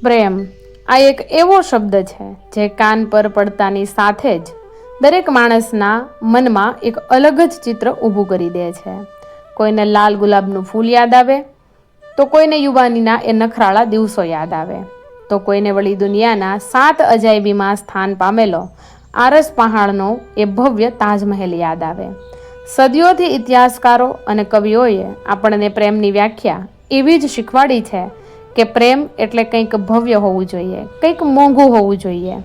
પ્રેમ આ એક એવો શબ્દ છે જે કાન પર પડતાની સાથે જ દરેક માણસના મનમાં એક અલગ જ ચિત્ર ઊભું કરી દે છે. કોઈને લાલ ગુલાબનું ફૂલ યાદ આવે, તો કોઈને યુવાનીના એ નખરાળા દિવસો યાદ આવે, તો કોઈને વળી દુનિયાના 7 અજાયબીમાં સ્થાન પામેલો આરસ પહાડનો એ ભવ્ય તાજમહેલ યાદ આવે. સદીઓથી ઇતિહાસકારો અને કવિઓએ આપણને પ્રેમની વ્યાખ્યા એવી જ શીખવાડી છે કે પ્રેમ એટલે કંઈક ભવ્ય હોવું જોઈએ, કંઈક મોંઘું હોવું જોઈએ,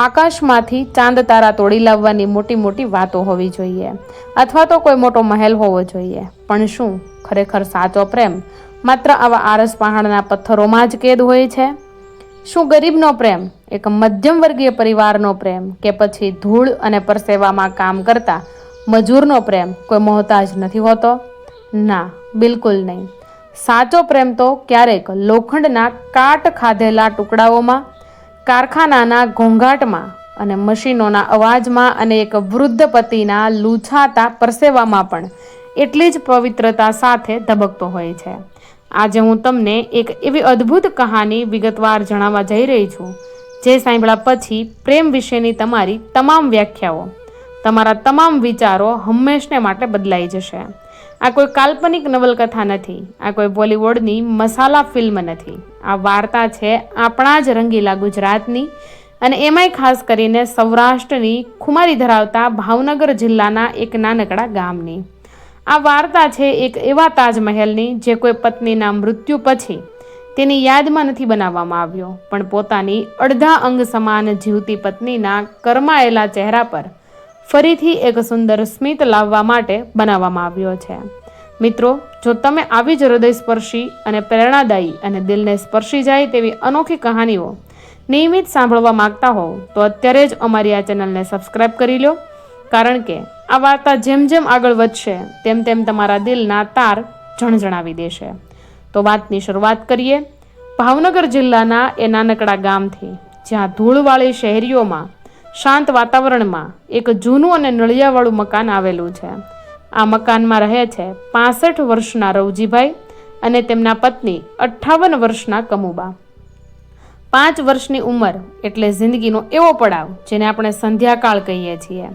આકાશમાંથી ચાંદ તારા તોડી લાવવાની મોટી મોટી વાતો હોવી જોઈએ, અથવા તો કોઈ મોટો મહેલ હોવો જોઈએ. પણ શું ખરેખર સાચો પ્રેમ માત્ર આવા આરસ પહાડના પથ્થરોમાં જ કેદ હોય છે? શું ગરીબનો પ્રેમ, એક મધ્યમ વર્ગીય પરિવારનો પ્રેમ, કે પછી ધૂળ અને પરસેવામાં કામ કરતા મજૂરનો પ્રેમ કોઈ મોહતાજ નથી હોતો? ના, બિલકુલ નહીં. સાચો પ્રેમ તો ક્યારેક લોખંડના કાટ ખાધેલા ટુકડાઓમાં, કારખાનાના ઘોંઘાટમાં અને મશીનોના અવાજમાં અને એક વૃદ્ધ પતિના લૂછાતા પરસેવામાં પણ એટલી જ પવિત્રતા સાથે ધબકતો હોય છે. આજે હું તમને એક એવી અદ્ભુત કહાની વિગતવાર જણાવવા જઈ રહી છું, જે સાંભળ્યા પછી પ્રેમ વિશેની તમારી તમામ વ્યાખ્યાઓ, તમારા તમામ વિચારો હંમેશને માટે બદલાઈ જશે. આ કોઈ કાલ્પનિક નવલકથા નથી, આ કોઈ બોલિવૂડની મસાલા ફિલ્મ નથી. આ વાર્તા છે આપણા જ રંગીલા ગુજરાતની, અને એમાંય ખાસ કરીને સૌરાષ્ટ્રની ખુમારી ધરાવતા ભાવનગર જિલ્લાના એક નાનકડા ગામની. આ વાર્તા છે એક એવા તાજમહેલની જે કોઈ પત્નીના મૃત્યુ પછી તેની યાદમાં નથી બનાવવામાં આવ્યો, પણ પોતાની અડધા અંગ સમાન જીવતી પત્નીના કરમાયેલા ચહેરા પર ફરીથી એક સુંદર સ્મિત લાવવા માટે બનાવવામાં આવ્યો છે. મિત્રો, જો તમે આવી જ હૃદયસ્પર્શી અને પ્રેરણાદાયી અને દિલને સ્પર્શી જાય તેવી અનોખી કહાનીઓ નિયમિત સાંભળવા માંગતા હોવ તો અત્યારે જ અમારી આ ચેનલને સબસ્ક્રાઈબ કરી લો, કારણ કે આ વાર્તા જેમ જેમ આગળ વધશે તેમ તેમ તમારા દિલના તાર જણજણાવી દેશે. તો વાતની શરૂઆત કરીએ ભાવનગર જિલ્લાના એ નાનકડા ગામથી, જ્યાં ધૂળવાળી શહેરીઓમાં શાંત વાતાવરણમાં એક જૂનું અને નળિયાવાળું મકાન આવેલું છે. આ મકાનમાં રહે છે 65 વર્ષના રવજીભાઈ અને તેમના પત્ની 58 વર્ષના કમુબા. 5 વર્ષની ઉંમર એટલે જિંદગીનો એવો પડાવ જેને આપણે સંધ્યાકાળ કહીએ છીએ.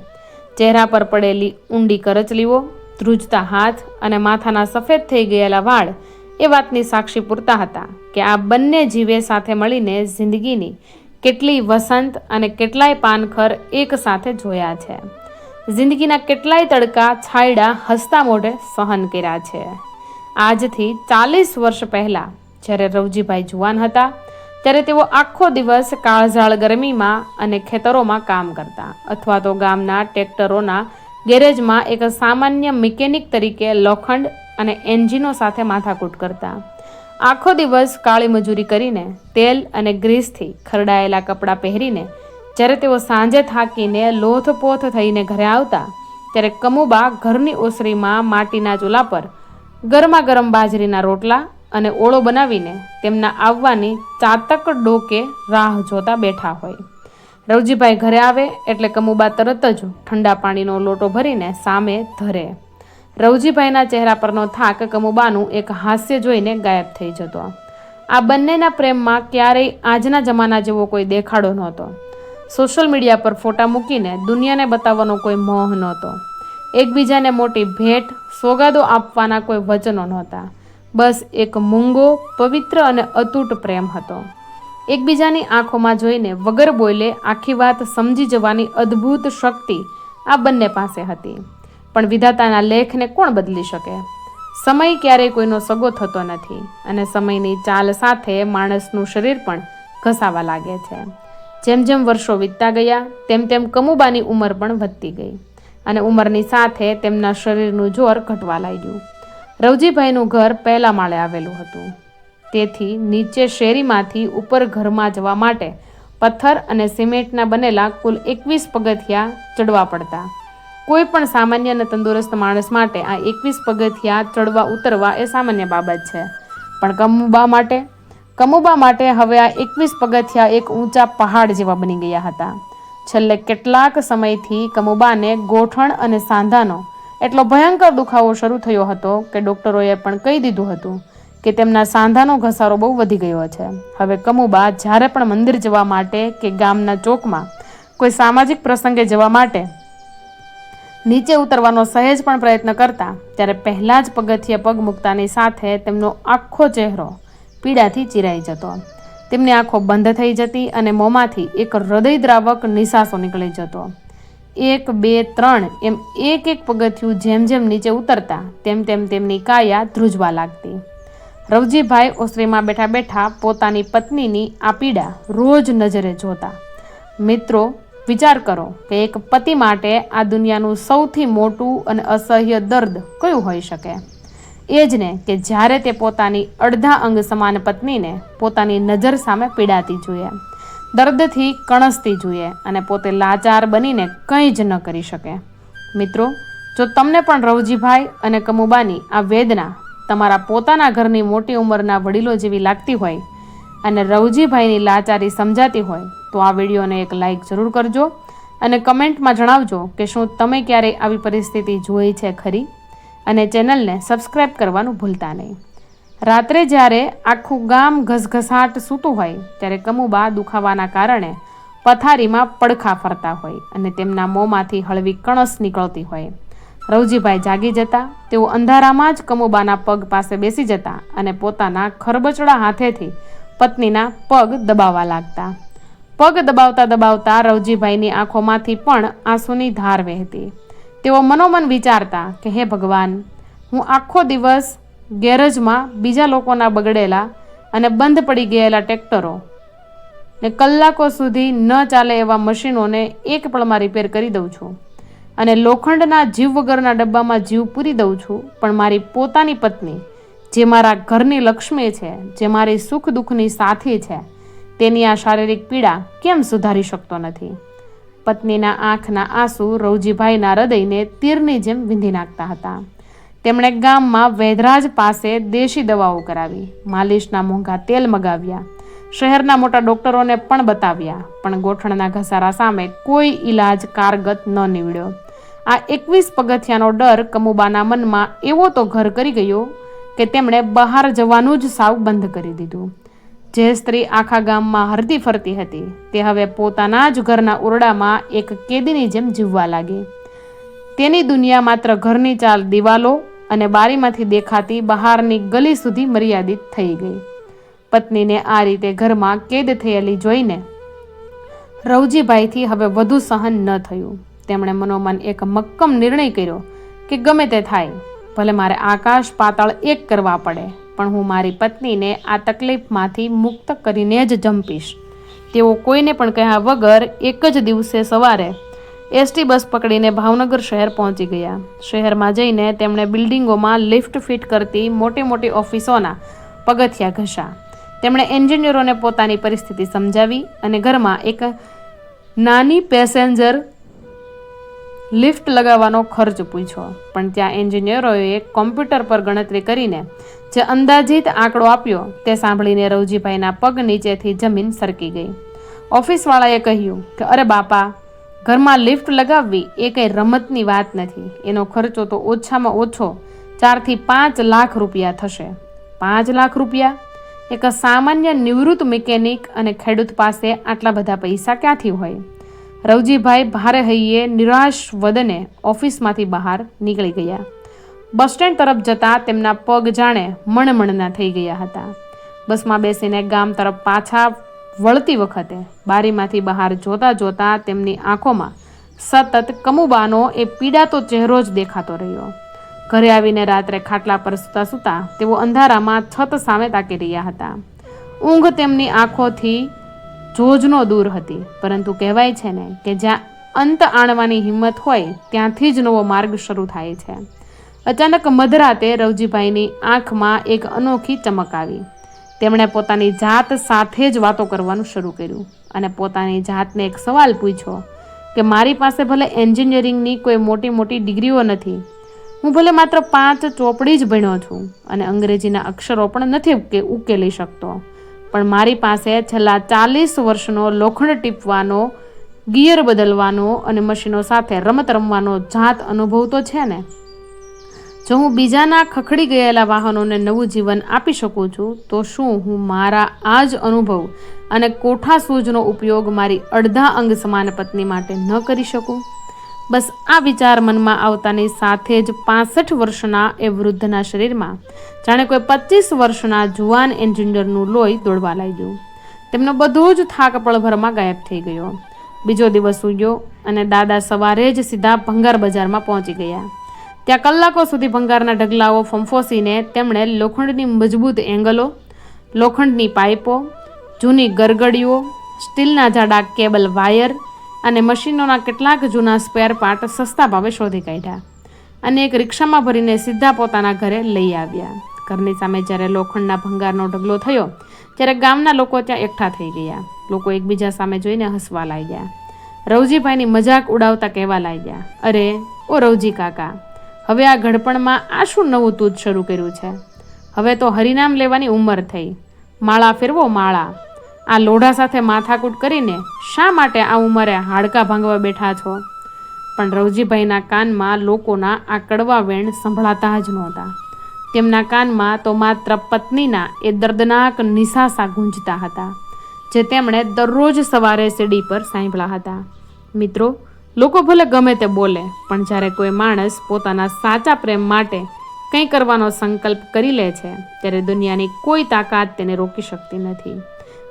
ચહેરા પર પડેલી ઊંડી કરચલીઓ, ધ્રુજતા હાથ અને માથાના સફેદ થઈ ગયેલા વાળ એ વાતની સાક્ષી પૂરતા હતા કે આ બંને જીવે સાથે મળીને જિંદગીની કેટલી વસંત અને કેટલાય પાનખર એક સાથે જોયા છે. જિંદગીના કેટલાય તડકા છાયડા હસતા મોઢે સહન કર્યા છે. આજથી 40 વર્ષ પહેલાં જ્યારે રવજીભાઈ જુવાન હતા, ત્યારે તેઓ આખો દિવસ કાળઝાળ ગરમીમાં અને ખેતરોમાં કામ કરતા, અથવા તો ગામના ટ્રેક્ટરોના ગેરેજમાં એક સામાન્ય મિકેનિક તરીકે લોખંડ અને એન્જિનો સાથે માથાકૂટ કરતા. આખો દિવસ કાળી મજૂરી કરીને તેલ અને ગ્રીસથી ખરડાયેલા કપડાં પહેરીને જ્યારે તેઓ સાંજે થાકીને લોથપોથ થઈને ઘરે આવતા, ત્યારે કમુબા ઘરની ઓસરીમાં માટીના ચૂલા પર ગરમા ગરમ બાજરીના રોટલા અને ઓળો બનાવીને તેમના આવવાની ચાતક ડોકે રાહ જોતા બેઠા હોય. રવજીભાઈ ઘરે આવે એટલે કમુબા તરત જ ઠંડા પાણીનો લોટો ભરીને સામે ધરે. રવજીભાઈના ચહેરા પરનો થાક કમુબાનું એક હાસ્ય જોઈને ગાયબ થઈ જતો. આ બંનેના પ્રેમમાં ક્યારેય આજના જમાના જેવો કોઈ દેખાડો નહોતો. સોશિયલ મીડિયા પર ફોટા મૂકીને દુનિયાને બતાવવાનો કોઈ મોહ નહોતો. એકબીજાને મોટી ભેટ સોગાદો આપવાના કોઈ વચનો નહોતા. બસ એક મૂંગો, પવિત્ર અને અતૂટ પ્રેમ હતો. એકબીજાની આંખોમાં જોઈને વગર બોલે આખી વાત સમજી જવાની અદ્ભુત શક્તિ આ બંને પાસે હતી. પણ વિધાતાના લેખને કોણ બદલી શકે? સમય ક્યારેય કોઈનો સગો થતો નથી, અને સમયની ચાલ સાથે માણસનું શરીર પણ ઘસાવા લાગે છે. જેમ જેમ વર્ષો વીતતા ગયા તેમ તેમ કમુબાની ઉંમર પણ વધતી ગઈ, અને ઉંમરની સાથે તેમના શરીરનું જોર ઘટવા લાગ્યું. રવજીભાઈનું ઘર પહેલા માળે આવેલું હતું, તેથી નીચે શેરીમાંથી ઉપર ઘરમાં જવા માટે પથ્થર અને સિમેન્ટના બનેલા કુલ 21 પગથિયા ચડવા પડતા. કોઈ પણ સામાન્ય અને તંદુરસ્ત માણસ માટે આ 21 પગથિયા ચડવા ઉતરવા એ સામાન્ય બાબત છે, પણ કમુબા માટે હવે આ 21 પગથિયા એક ઊંચા પહાડ જેવા બની ગયા હતા. છેલ્લે કેટલાક સમયથી કમુબાને ગોઠણ અને સાંધાનો એટલો ભયંકર દુખાવો શરૂ થયો હતો કે ડૉક્ટરોએ પણ કહી દીધું હતું કે તેમના સાંધાનો ઘસારો બહુ વધી ગયો છે. હવે કમુબા જ્યારે પણ મંદિર જવા માટે કે ગામના ચોકમાં કોઈ સામાજિક પ્રસંગે જવા માટે નીચે ઉતરવાનો સહેજ પણ પ્રયત્ન કરતા ત્યારે પહેલા જ પગથિયે પગ મૂકતાની સાથે તેમનો આખો ચહેરો પીડાથી ચીરાઈ જતો. તેમની આંખો બંધ થઈ જતી અને મોંમાંથી એક હૃદયદ્રાવક નિસાસો નીકળી જતો. 1, 2, 3 એમ એક એક પગથિયું જેમ જેમ નીચે ઉતરતા તેમ તેમ તેમની કાયા ધ્રુજવા લાગતી. રવજીભાઈ ઓસરીમાં બેઠા બેઠા પોતાની પત્નીની આ પીડા રોજ નજરે જોતા. મિત્રો, વિચાર કરો કે એક પતિ માટે આ દુનિયાનું સૌથી મોટું અને અસહ્ય દર્દ કયું હોઈ શકે? એ જ ને કે જ્યારે તે પોતાની અડધા અંગ સમાન પત્નીને પોતાની નજર સામે પીડાતી જોઈએ, દર્દથી કણસતી જોઈએ અને પોતે લાચાર બનીને કંઈ જ ન કરી શકે. મિત્રો, જો તમને પણ રવજીભાઈ અને કમુબાની આ વેદના તમારા પોતાના ઘરની મોટી ઉંમરના વડીલો જેવી લાગતી હોય અને રવજીભાઈની લાચારી સમજાતી હોય તો આ વિડીયોને એક લાઈક જરૂર કરજો અને કમેન્ટમાં જણાવજો કે શું તમે ક્યારેય આવી પરિસ્થિતિ જોઈ છે ખરી, અને ચેનલને સબસ્ક્રાઈબ કરવાનું ભૂલતા નહીં. રાત્રે જ્યારે આખું ગામ ઘસઘસાટ સૂતું હોય ત્યારે કમુબા દુખાવાના કારણે પથારીમાં પડખા ફરતા હોય અને તેમના મોંમાંથી હળવી કણસ નીકળતી હોય. રવજીભાઈ જાગી જતા. તેઓ અંધારામાં જ કમુબાના પગ પાસે બેસી જતા અને પોતાના ખરબચડા હાથેથી પત્નીના પગ દબાવવા લાગતા. પગ દબાવતા દબાવતા રવજીભાઈની આંખોમાંથી પણ આંસુની ધાર વહેતી. તેઓ મનોમન વિચારતા કે હે ભગવાન, હું આખો દિવસ ગેરેજમાં બીજા લોકોના બગડેલા અને બંધ પડી ગયેલા ટ્રેક્ટરો ને કલાકો સુધી ન ચાલે એવા મશીનોને એક પળમાં રિપેર કરી દઉં છું અને લોખંડના જીવ વગરના ડબ્બામાં જીવ પૂરી દઉં છું, પણ મારી પોતાની પત્ની, જે મારા ઘરની લક્ષ્મી છે, જે મારી સુખ દુઃખની સાથી છે, તેની આ શારીરિક પીડા કેમ સુધારી શકતો નથી? પત્નીના આંખના આંસુ રવજીભાઈના હૃદયને તીરની જેમ વીંધી નાખતા હતા. તેમણે ગામમાં વૈધરાજ પાસે દેશી દવાઓ કરાવી, માલિશના મોંઘા તેલ મગાવ્યા, શહેરના મોટા ડોક્ટરોને પણ બતાવ્યા, પણ ગોઠણના ઘસારા સામે કોઈ ઈલાજ કારગત ન નીવડ્યો. આ 21 પગથિયાનો ડર કમુબાના મનમાં એવો તો ઘર કરી ગયો કે તેમણે બહાર જવાનું જ સાવ બંધ કરી દીધું. જે સ્ત્રી આખા ગામમાં હરતી ફરતી હતી તે હવે પોતાના જ ઘરના ઓરડામાં એક કેદીની જેમ જીવવા લાગી. તેની દુનિયા માત્ર ઘરની 4 દિવાલો અને બારીમાંથી દેખાતી બહારની ગલી સુધી મર્યાદિત થઈ ગઈ. પત્નીને આ રીતે ઘરમાં કેદ થયેલી જોઈને રવજીભાઈથી હવે વધુ સહન ન થયું. તેમણે મનોમન એક મક્કમ નિર્ણય કર્યો કે ગમે તે થાય, ભલે મારે આકાશ પાતાળ એક કરવા પડે, પણ હું મારી પત્નીને આ તકલીફમાંથી મુક્ત કરીને જ જંપીશ. તેઓ કોઈને પણ કહ્યા વગર એક જ દિવસે સવારે એસટી બસ પકડીને ભાવનગર શહેર પહોંચી ગયા. શહેરમાં જઈને તેમણે બિલ્ડિંગોમાં લિફ્ટ ફિટ કરતી મોટી મોટી ઓફિસોના પગથિયા ઘસ્યા. તેમણે એન્જિનિયરોને પોતાની પરિસ્થિતિ સમજાવી અને ઘરમાં એક નાની પેસેન્જર લિફ્ટ લગાવવાનો ખર્ચ પૂછ્યો, પણ ત્યાં એન્જિનિયરોએ કોમ્પ્યુટર પર ગણતરી કરીને જે અંદાજિત આંકડો આપ્યો તે સાંભળીને રવજીભાઈના પગ નીચેથી જમીન સરકી ગઈ. ઓફિસવાળાએ કહ્યું કે અરે બાપા, ઘરમાં લિફ્ટ લગાવવી એ કંઈ રમતની વાત નથી. એનો ખર્ચો તો ઓછામાં ઓછો 4 થી 5 લાખ રૂપિયા થશે. 5 લાખ રૂપિયા? એક સામાન્ય નિવૃત્ત મિકેનિક અને ખેડૂત પાસે આટલા બધા પૈસા ક્યાંથી હોય? રવજીભાઈ ભારે હૈયે નિરાશ વદને ઓફિસમાંથી બહાર નીકળી ગયા. બસ સ્ટેન્ડ તરફ જતા તેમના પગ જાણે મણમણના થઈ ગયા હતા. બસમાં બેસીને ગામ તરફ પાછા વળતી વખતે બારીમાંથી બહાર જોતા જોતા તેમની આંખોમાં સતત કમુબાનો એ પીડાતો ચહેરો જ દેખાતો રહ્યો. ઘરે આવીને રાત્રે ખાટલા પર સૂતા સૂતા તેઓ અંધારામાં છત સામે તાકી રહ્યા હતા. ઊંઘ તેમની આંખોથી જોજનો દૂર હતી, પરંતુ કહેવાય છે ને કે જ્યાં અંત આણવાની હિંમત હોય ત્યાંથી જ નવો માર્ગ શરૂ થાય છે. અચાનક મધરાતે રવજીભાઈની આંખમાં એક અનોખી ચમક આવી. તેમણે પોતાની જાત સાથે જ વાતો કરવાનું શરૂ કર્યું અને પોતાની જાતને એક સવાલ પૂછ્યો કે મારી પાસે ભલે એન્જિનિયરિંગની કોઈ મોટી મોટી ડિગ્રીઓ નથી, હું ભલે માત્ર 5 ચોપડી જ ભણ્યો છું અને અંગ્રેજીના અક્ષરો પણ નથી ઉકેલી શકતો, પણ મારી પાસે છેલ્લા 40 વર્ષનો લોખંડ ટીપવાનો, ગિયર બદલવાનો અને મશીનો સાથે રમત રમવાનો જાત અનુભવ તો છે ને. જો હું બીજાના ખખડી ગયેલા વાહનોને નવું જીવન આપી શકું છું, તો શું હું મારા આ જ અનુભવ અને કોઠા સૂઝનો ઉપયોગ મારી અડધા અંગ સમાન પત્ની માટે ન કરી શકું? બસ આ વિચાર મનમાં આવતાની સાથે જ 65 વર્ષના એ વૃદ્ધના શરીરમાં જાણે કોઈ 25 વર્ષના જુવાન એન્જિનિયરનું લોહી દોડવા લાગ્યું. તેમનો બધો જ થાક પળભરમાં ગાયબ થઈ ગયો. બીજો દિવસ ઉગ્યો અને દાદા સવારે જ સીધા ભંગાર બજારમાં પહોંચી ગયા. ત્યાં કલાકો સુધી ભંગારના ઢગલાઓ ફંફોસીને તેમણે લોખંડની મજબૂત એંગલો, લોખંડની પાઇપો, જૂની ગરગડીઓ, સ્ટીલના જાડા કેબલ વાયર અને મશીનોના કેટલાક જૂના સ્પેર પાર્ટ સસ્તા ભાવે શોધી કાઢ્યા અને એક રિક્ષામાં ભરીને સીધા પોતાના ઘરે લઈ આવ્યા. ઘરની સામે જ્યારે લોખંડના ભંગારનો ઢગલો થયો ત્યારે ગામના લોકો ત્યાં એકઠા થઈ ગયા. લોકો એકબીજા સામે જોઈને હસવા લાગ્યા. રવજીભાઈની મજાક ઉડાવતા કહેવા લાગ્યા, અરે ઓ રવજી કાકા, હવે આ ઘડપણમાં આ શું નવું તૂત શરૂ કર્યું છે? હવે તો હરિનામ લેવાની ઉંમર થઈ. માળા ફેરવો માળા. આ લોઢા સાથે માથાકૂટ કરીને શા માટે આ ઉંમરે હાડકા ભાંગવા બેઠા છો? પણ રવજીભાઈના કાનમાં લોકોના આ કડવા વેણ સંભળાતા જ નહોતા. તેમના કાનમાં તો માત્ર પત્નીના એ દર્દનાક નિસાસા ગુંજતા હતા, જે તેમણે દરરોજ સવારે સીડી પર સાંભળ્યા હતા. મિત્રો, લોકો ભલે ગમે તે બોલે, પણ જ્યારે કોઈ માણસ પોતાના સાચા પ્રેમ માટે કંઈ કરવાનો સંકલ્પ કરી લે છે, ત્યારે દુનિયાની કોઈ તાકાત તેને રોકી શકતી નથી.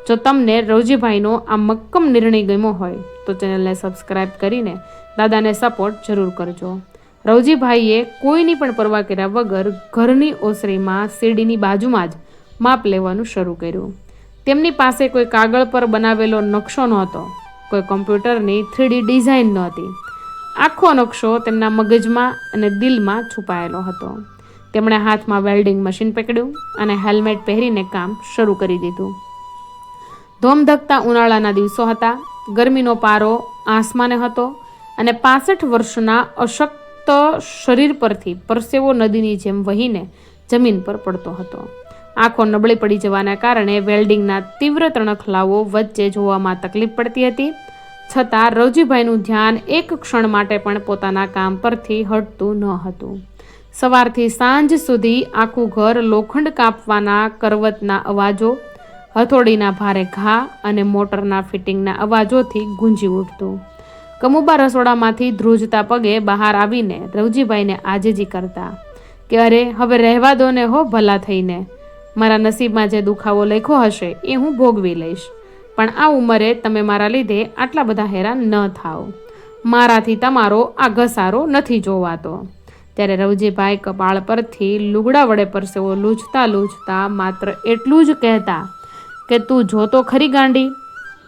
જો તમને રવજીભાઈનો આ મક્કમ નિર્ણય ગમ્યો હોય તો ચેનલને સબસ્ક્રાઈબ કરીને દાદાને સપોર્ટ જરૂર કરજો. રવજીભાઈએ કોઈની પણ પરવા કર્યા વગર ઘરની ઓસરીમાં સીડીની બાજુમાં જ માપ લેવાનું શરૂ કર્યું. તેમની પાસે કોઈ કાગળ પર બનાવેલો નકશો નહોતો, કોઈ કોમ્પ્યુટરની 3D ડિઝાઇન નહોતી. આખો નકશો તેમના મગજમાં અને દિલમાં છુપાયેલો હતો. તેમણે હાથમાં વેલ્ડિંગ મશીન પકડ્યું અને હેલ્મેટ પહેરીને કામ શરૂ કરી દીધું. ધોમધકતા ઉનાળાના દિવસો હતા. ગરમીનો પારો આસમાને હતો અને 65 વર્ષના અશક્ત શરીર પરથી પરસેવો નદીની જેમ વહીને જમીન પર પડતો હતો. આંખો નબળી પડી જવાના કારણે વેલ્ડિંગના તીવ્ર તણખલાઓ વચ્ચે જોવામાં તકલીફ પડતી હતી. છતાં રવજીભાઈનું ધ્યાન એક ક્ષણ માટે પણ પોતાના કામ પરથી હટતું ન હતું. સવારથી સાંજ સુધી આખું ઘર લોખંડ કાપવાના કરવતના અવાજો, હથોડીના ભારે ઘા અને મોટરના ફિટિંગના અવાજોથી ગુંજી ઉઠતું. કમુબા રસોડામાંથી ધ્રુજતા પગે બહાર આવીને રવજીભાઈને આજીજી કરતા કે અરે હવે રહેવા દો ને હો, ભલા થઈને. મારા નસીબમાં જે દુખાવો લખ્યો હશે એ હું ભોગવી લઈશ, પણ આ ઉંમરે તમે મારા લીધે આટલા બધા હેરાન ન થાઓ. મારાથી તમારો આ ઘસારો નથી જોવાતો. ત્યારે રવજીભાઈ કપાળ પરથી લુગડા વડે પરસેવો લૂછતા લૂછતા માત્ર એટલું જ કહેતા કે તું જોતો ખરી ગાંડી,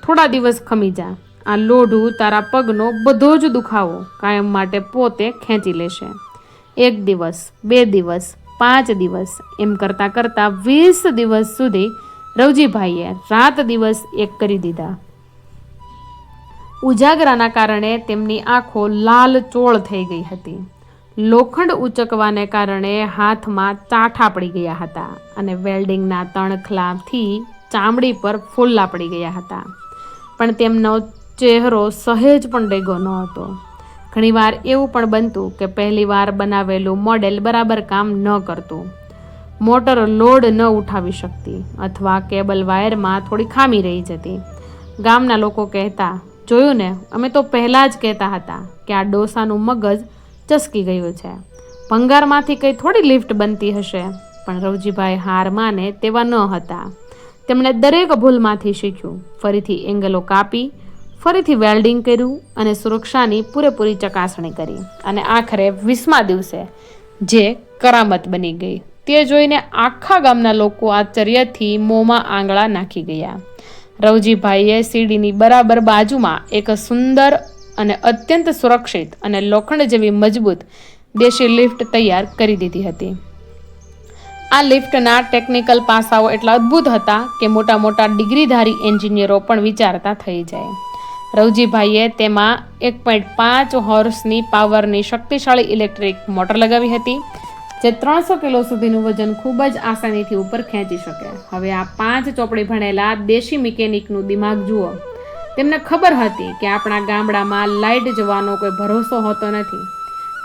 થોડા દિવસ ખમી જા. આ લોઢું તારા પગનો બધો જ દુખાવો કાયમ માટે પોતે ખેંચી લેશે. 1 દિવસ, 2 દિવસ, 5 દિવસ એમ કરતાં કરતાં 20 દિવસ સુધી રવજીભાઈએ રાત દિવસ એક કરી દીધા. ઉજાગરાના કારણે તેમની આંખો લાલ ચોળ થઈ ગઈ હતી. લોખંડ ઉચકવાને કારણે હાથમાં ચાઠા પડી ગયા હતા અને વેલ્ડિંગના તણખલાથી ચામડી પર ફોલ્લા પડી ગયા હતા. પણ તેમનો ચહેરો સહેજ પણ ડેગો ન હતો. ઘણીવાર એવું પણ બનતું કે પહેલીવાર બનાવેલું મોડેલ બરાબર કામ ન કરતું, મોટર લોડ ન ઉઠાવી શકતી અથવા કેબલ વાયરમાં થોડી ખામી રહી જતી. ગામના લોકો કહેતા, જોયું ને, અમે તો પહેલાં જ કહેતા હતા કે આ ડોસાનું મગજ ચસકી ગયું છે. ભંગારમાંથી કંઈ થોડી લિફ્ટ બનતી હશે. પણ રવજીભાઈ હાર માને તેવા ન હતા. તેમણે દરેક ભૂલમાંથી શીખ્યું, ફરીથી એંગલો કાપી, ફરીથી વેલ્ડિંગ કર્યું અને સુરક્ષાની પૂરેપૂરી ચકાસણી કરી અને આખરે 20મા દિવસે જે કરામત બની ગઈ તે જોઈને આખા ગામના લોકો આશ્ચર્યથી મોંમાં આંગળા નાખી ગયા. રવજીભાઈએ સીડીની બરાબર બાજુમાં એક સુંદર અને અત્યંત સુરક્ષિત અને લોખંડ જેવી મજબૂત દેશી લિફ્ટ તૈયાર કરી દીધી હતી. આ લિફ્ટના ટેકનિકલ પાસાઓ એટલા અદ્ભુત હતા કે મોટા મોટા ડિગ્રીધારી એન્જિનિયરો પણ વિચારતા થઈ જાય. રવજીભાઈએ તેમાં 1.5 હોર્સની પાવરની શક્તિશાળી ઇલેક્ટ્રિક મોટર લગાવી હતી, જે 300 કિલો સુધીનું વજન ખૂબ જ આસાનીથી ઉપર ખેંચી શકે. હવે આ 5 ચોપડી ભણેલા દેશી મિકેનિકનું દિમાગ જુઓ. તેમને ખબર હતી કે આપણા ગામડામાં લાઇટ જવાનો કોઈ ભરોસો હોતો નથી.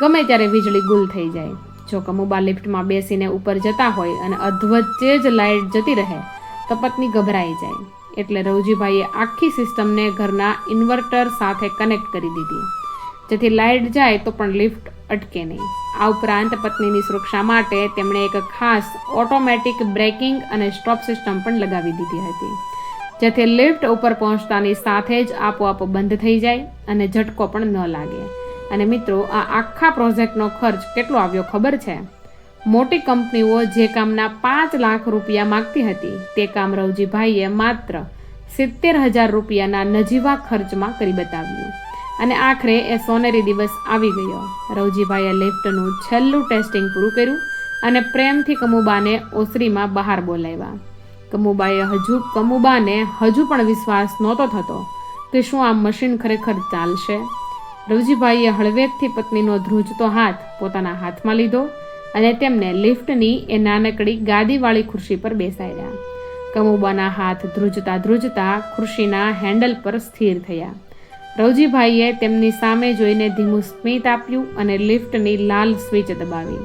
ગમે ત્યારે વીજળી ગુલ થઈ જાય. જો કમુબા લિફ્ટમાં બેસીને ઉપર જતા હોય અને અધવચ્ચે જ લાઇટ જતી રહે તો પત્ની ગભરાઈ જાય. એટલે રવજીભાઈએ આખી સિસ્ટમને ઘરના ઇન્વર્ટર સાથે કનેક્ટ કરી દીધી, જેથી લાઇટ જાય તો પણ લિફ્ટ અટકે નહીં. આ ઉપરાંત પત્નીની સુરક્ષા માટે તેમણે એક ખાસ ઓટોમેટિક બ્રેકિંગ અને સ્ટોપ સિસ્ટમ પણ લગાવી દીધી હતી, જેથી લિફ્ટ ઉપર પહોંચતાની સાથે જ આપોઆપ બંધ થઈ જાય અને ઝટકો પણ ન લાગે. અને મિત્રો, આ આખા પ્રોજેક્ટનો ખર્ચ કેટલો આવ્યો ખબર છે? મોટી કંપનીઓ જે કામના 5 લાખ રૂપિયા માંગતી હતી તે કામ રવજીભાઈએ માત્ર 70,000 રૂપિયાના નજીવા ખર્ચમાં કરી બતાવ્યું. અને આખરે એ સોનેરી દિવસ આવી ગયો. રવજીભાઈએ લિફ્ટનું છેલ્લું ટેસ્ટિંગ પૂરું કર્યું અને પ્રેમથી કમુબાને ઓસરીમાં બહાર બોલાવ્યા. કમુબાને હજુ પણ વિશ્વાસ નહોતો થતો કે શું આ મશીન ખરેખર ચાલશે. રવજીભાઈએ હળવેકથી પત્નીનો ધ્રુજતો હાથ પોતાના હાથમાં લીધો અને તેમને લિફ્ટની એ નાનકડી ગાદીવાળી ખુરશી પર બેસાડ્યા. કમુબાના હાથ ધ્રુજતા ખુરશીના હેન્ડલ પર સ્થિર થયા. રવજીભાઈએ તેમની સામે જોઈને ધીમું સ્મિત આપ્યું અને લિફ્ટની લાલ સ્વિચ દબાવી.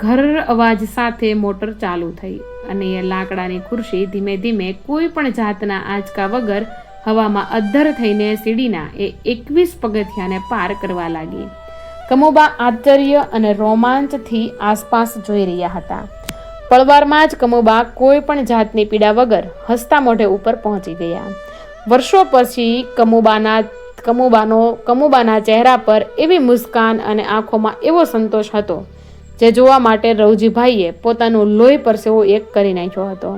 ઘર અવાજ સાથે મોટર ચાલુ થઈ અને એ લાકડાની ખુરશી ધીમે ધીમે કોઈ પણ જાતના આંચકા વગર હવામાં અદ્ધર થઈને સીડીના એ 21 પગથિયાને પાર કરવા લાગી. કમુબા આશ્ચર્ય અને રોમાંચથી આસપાસ જોઈ રહ્યા હતા. પળવારમાં જ કમુબા કોઈ પણ જાતની પીડા વગર હસતા મોઢે ઉપર પહોંચી ગયા. વર્ષો પછી કમુબાના ચહેરા પર એવી મુસ્કાન અને આંખોમાં એવો સંતોષ હતો જે જોવા માટે રવજીભાઈએ પોતાનું લોહી પરસેવો એક કરી નાખ્યો હતો.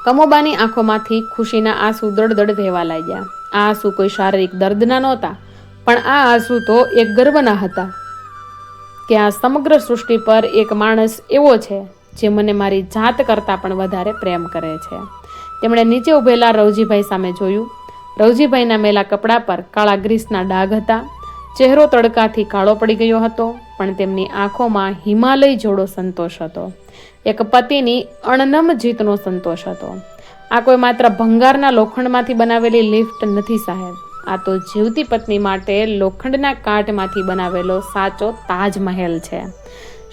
કમુબાની આંખોમાંથી ખુશીના આંસુ દળદળ વહેવા લાગ્યા. આ આંસુ કોઈ શારીરિક દર્દના નહોતા, પણ આ આંસુ તો એક ગર્વના હતા કે આ સમગ્ર સૃષ્ટિ પર એક માણસ એવો છે જે મને મારી જાત કરતાં પણ વધારે પ્રેમ કરે છે. તેમણે નીચે ઊભેલા રવજીભાઈ સામે જોયું. રવજીભાઈના મેલા કપડા પર કાળા ગ્રીસના ડાઘ હતા. ચહેરો તડકાથી કાળો પડી ગયો હતો, પણ તેમની આંખોમાં હિમાલય જેવો સંતોષ હતો. એક પતિની અણનમ જીતનો સંતોષ હતો. આ કોઈ માત્ર ભંગારના લોખંડમાંથી બનાવેલી લિફ્ટ નથી સાહેબ, આ તો જીવતી પત્ની માટે લોખંડના કાટમાંથી બનાવેલો સાચો તાજમહેલ છે.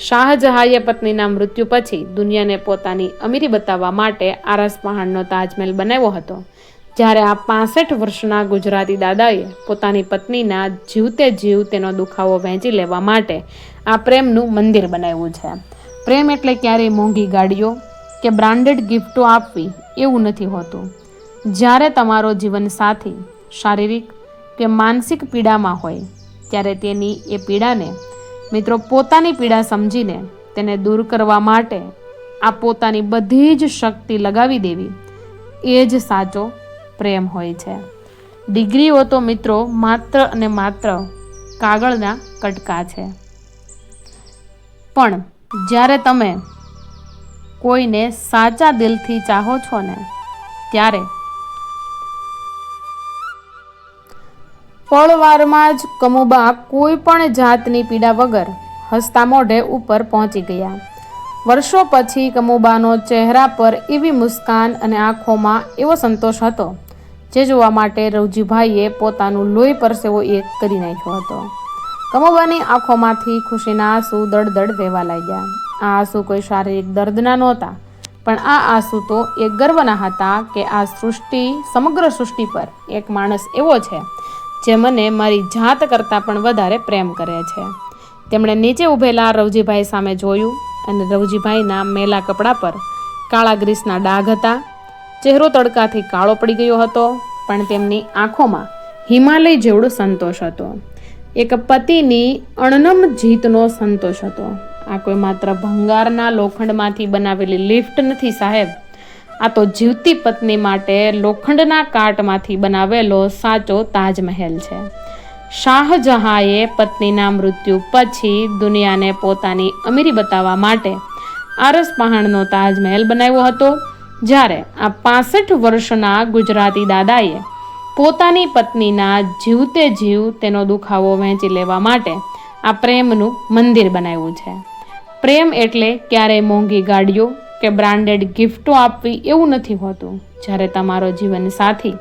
શાહજહાંએ પત્નીના મૃત્યુ પછી દુનિયાને પોતાની અમીરી બતાવવા માટે આરસપહાણનો તાજમહેલ બનાવ્યો હતો, જ્યારે આ 65 વર્ષના ગુજરાતી દાદાએ પોતાની પત્નીના જીવતે જીવ તેનો દુખાવો વહેંચી લેવા માટે આ પ્રેમનું મંદિર બનાવ્યું છે. પ્રેમ એટલે ક્યારેય મોંઘી ગાડીઓ કે બ્રાન્ડેડ ગિફ્ટો આપવી એવું નથી હોતું. જ્યારે તમારો જીવનસાથી શારીરિક કે માનસિક પીડામાં હોય ત્યારે તેની એ પીડાને મિત્રો પોતાની પીડા સમજીને તેને દૂર કરવા માટે આ પોતાની બધી જ શક્તિ લગાવી દેવી, એ જ સાચો પ્રેમ હોય છે. ડિગ્રીઓ તો મિત્રો માત્ર અને માત્ર કાગળના કટકા છે, પણ જ્યારે તમે કોઈને સાચા દિલથી ચાહો છો ને ત્યારે પળવારમાં જ કમુબા કોઈ પણ જાતની પીડા વગર હસતા મોઢે ઉપર પહોંચી ગયા. વર્ષો પછી કમુબાનો ચહેરા પર એવી મુસ્કાન અને આંખોમાં એવો સંતોષ હતો જે જોવા માટે રવજીભાઈએ પોતાનું લોહી પરસેવો એક કરી નાખ્યો હતો. કમુબાની આંખોમાંથી ખુશીના આંસુ દળદળ વહેવા લાગ્યા. આ આંસુ કોઈ શારીરિક દર્દના નહોતા, પણ આ આંસુ તો એક ગર્વના હતા કે આ સમગ્ર સૃષ્ટિ પર એક માણસ એવો છે જે મને મારી જાત કરતાં પણ વધારે પ્રેમ કરે છે. તેમણે નીચે ઊભેલા રવજીભાઈ સામે જોયું અને રવજીભાઈના મેલા કપડા પર કાળા ગ્રીસના ડાઘ હતા. ચહેરો તડકાથી કાળો પડી ગયો હતો, પણ તેમની આંખોમાં હિમાલય જેવડો સંતોષ હતો. એક પતિની અણનમ જીતનો સંતોષ હતો. આ કોઈ માત્ર ભંગારના લોખંડમાંથી બનાવેલી લિફ્ટ નથી સાહેબ, આ તો જીવતી પત્ની માટે લોખંડના કાટમાંથી બનાવેલો સાચો તાજમહેલ છે. શાહજહાંએ પત્નીના મૃત્યુ પછી દુનિયાને પોતાની અમીરી બતાવવા માટે આરસપહાણનો તાજમહેલ બનાવ્યો હતો, જ્યારે આ 65 વર્ષના ગુજરાતી દાદાએ પોતાની પત્નીના જીવતે જીવ તેનો દુખાવો વહેંચી લેવા માટે આ પ્રેમનું મંદિર બનાવ્યું છે. પ્રેમ એટલે ક્યારેય મોંઘી ગાડીઓ કે બ્રાન્ડેડ ગિફ્ટો આપવી એવું નથી હોતું. જ્યારે તમારો જીવનસાથી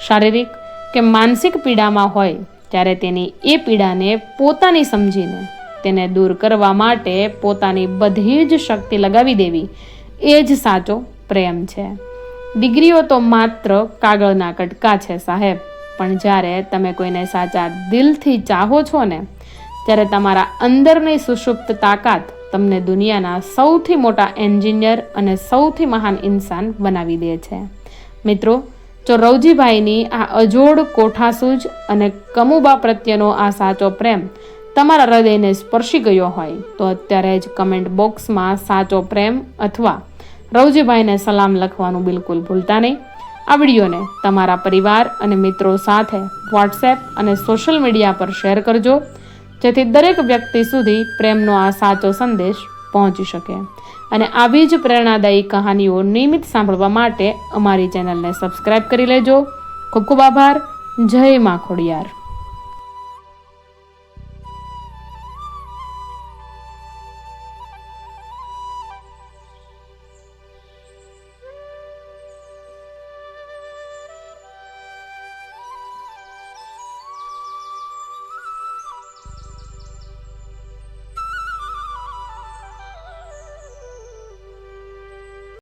શારીરિક કે માનસિક પીડામાં હોય ત્યારે તેની એ પીડાને પોતાની સમજીને તેને દૂર કરવા માટે પોતાની બધી જ શક્તિ લગાવી દેવી, એ જ સાચો પ્રેમ છે. ડિગ્રીઓ તો માત્ર કાગળના કટકા છે સાહેબ, પણ જ્યારે તમે કોઈને સાચા દિલથી ચાહો છો ને, ત્યારે તમારા અંદરની સુષુપ્ત તાકાત તમને દુનિયાના સૌથી મોટા એન્જિનિયર અને સૌથી મહાન ઇન્સાન બનાવી દે છે. મિત્રો, જો રવજીભાઈની આ અજોડ કોઠાસૂઝ અને કમુબા પ્રત્યેનો આ સાચો પ્રેમ તમારા હૃદયને સ્પર્શી ગયો હોય તો અત્યારે જ કમેન્ટ બોક્સમાં સાચો પ્રેમ અથવા રવજીભાઈને સલામ લખવાનું બિલકુલ ભૂલતા નહીં. આ વિડીયોને તમારા પરિવાર અને મિત્રો સાથે વોટ્સએપ અને સોશિયલ મીડિયા પર શેર કરજો, જેથી દરેક વ્યક્તિ સુધી પ્રેમનો આ સાચો સંદેશ પહોંચી શકે. અને આવી જ પ્રેરણાદાયી કહાનીઓ નિયમિત સાંભળવા માટે અમારી ચેનલને સબસ્ક્રાઈબ કરી લેજો. ખૂબ ખૂબ આભાર. જય મા ખોડિયાર.